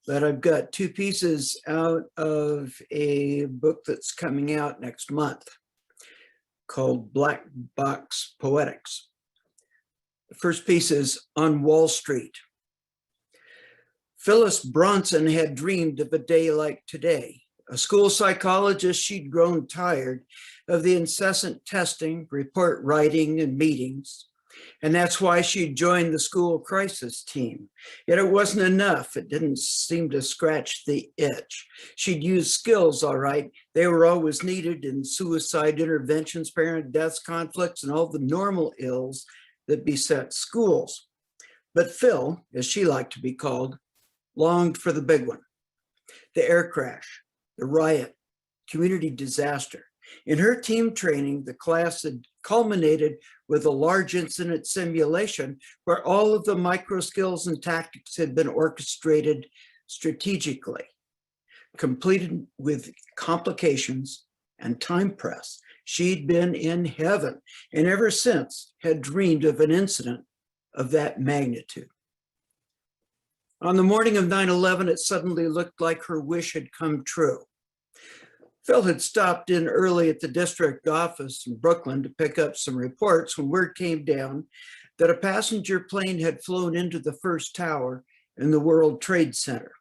but I've got two pieces out of a book that's coming out next month called Black Box Poetics. The first piece is On Wall Street. Phyllis Bronson had dreamed of a day like today. A school psychologist, she'd grown tired of the incessant testing, report writing, and meetings. And that's why she joined the school crisis team. Yet it wasn't enough. It didn't seem to scratch the itch. She'd used skills, all right. They were always needed in suicide interventions, parent deaths, conflicts, and all the normal ills that beset schools. But Phil, as she liked to be called, longed for the big one. The air crash, the riot, community disaster. In her team training, the class had culminated with a large incident simulation where all of the micro skills and tactics had been orchestrated strategically, completed with complications and time press. She'd been in heaven and ever since had dreamed of an incident of that magnitude. On the morning of 9/11, it suddenly looked like her wish had come true. Phil had stopped in early at the district office in Brooklyn to pick up some reports when word came down that a passenger plane had flown into the first tower in the World Trade Center.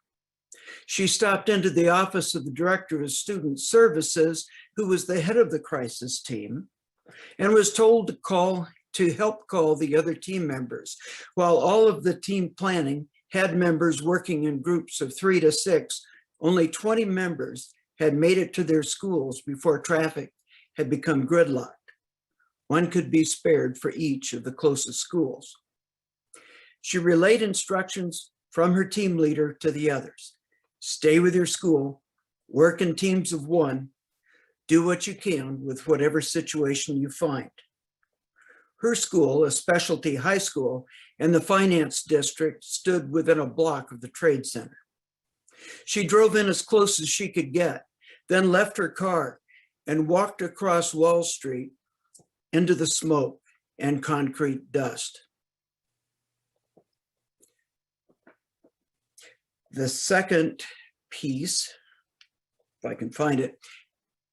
She stopped into the office of the director of student services, who was the head of the crisis team, and was told to help call the other team members. While all of the team planning had members working in groups of 3 to 6, only 20 members had made it to their schools before traffic had become gridlocked. One could be spared for each of the closest schools. She relayed instructions from her team leader to the others. Stay with your school, work in teams of one, do what you can with whatever situation you find. Her school, a specialty high school, and the finance district stood within a block of the Trade Center. She drove in as close as she could get, then left her car and walked across Wall Street into the smoke and concrete dust. The second piece, if I can find it,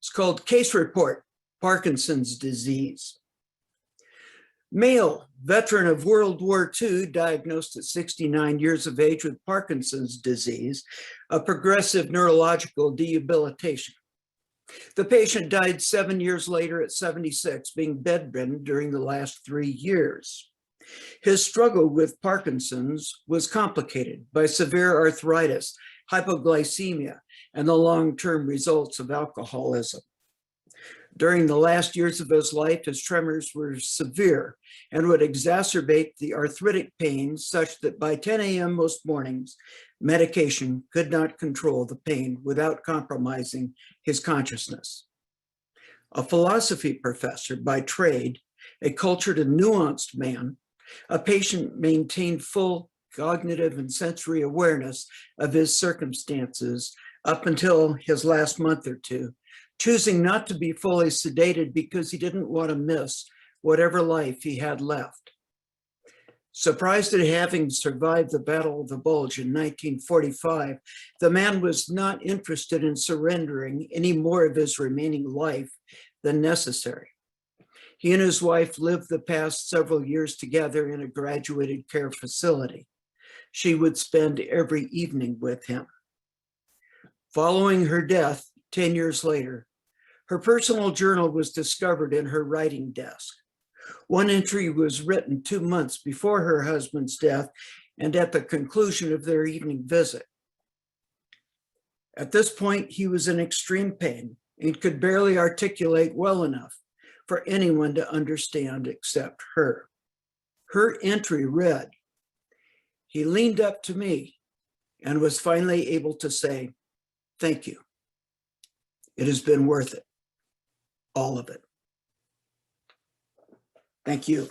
is called Case Report, Parkinson's Disease. Male, veteran of World War II, diagnosed at 69 years of age with Parkinson's disease, a progressive neurological debilitation. The patient died 7 years later at 76, being bedridden during the last 3 years. His struggle with Parkinson's was complicated by severe arthritis, hypoglycemia, and the long-term results of alcoholism. During the last years of his life, his tremors were severe and would exacerbate the arthritic pain such that by 10 a.m. most mornings, medication could not control the pain without compromising his consciousness. A philosophy professor by trade, a cultured and nuanced man, a patient maintained full cognitive and sensory awareness of his circumstances up until his last month or two, choosing not to be fully sedated because he didn't want to miss whatever life he had left. Surprised at having survived the Battle of the Bulge in 1945, the man was not interested in surrendering any more of his remaining life than necessary. He and his wife lived the past several years together in a graduated care facility. She would spend every evening with him. Following her death, 10 years later, her personal journal was discovered in her writing desk. One entry was written 2 months before her husband's death and at the conclusion of their evening visit. At this point, he was in extreme pain and could barely articulate well enough for anyone to understand except her. Her entry read, "He leaned up to me and was finally able to say, 'Thank you. It has been worth it. All of it.'" Thank you.